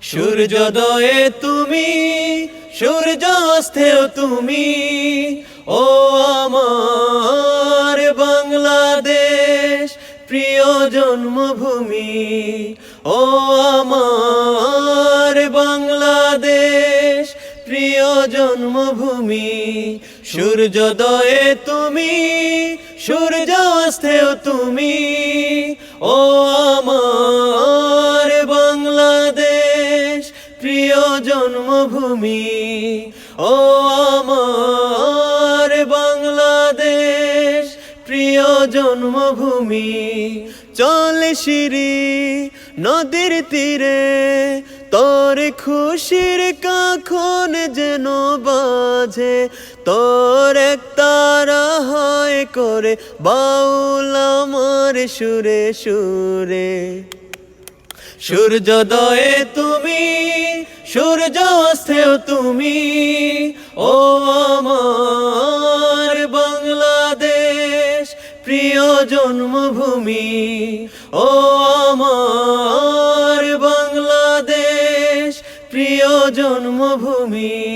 সূর্যোদয়ে তুমি, সূর্যাস্তেও তুমি, ও আমার বাংলাদেশ প্রিয় জন্মভূমি। ও আমার বাংলাদেশ প্রিয় জন্মভূমি। সূর্যোদয়ে তুমি, সূর্যাস্তেও তুমি, ও আমার বাংলাদেশ প্রিয় জন্মভূমি। ও আমার বাংলাদেশ প্রিয় জন্মভূমি। চলে শিরি নদীর তীরে, তোর খুশির কাখন যেন বাজে, তোর এক তারা হয় করে বাউল আমার সুরে সুরে। সূর্যোদয়ে তুমি, সূর্যাস্তেও তুমি, ও আমার বাংলাদেশ প্রিয় জন্মভূমি। ও আমার বাংলাদেশ প্রিয় জন্মভূমি।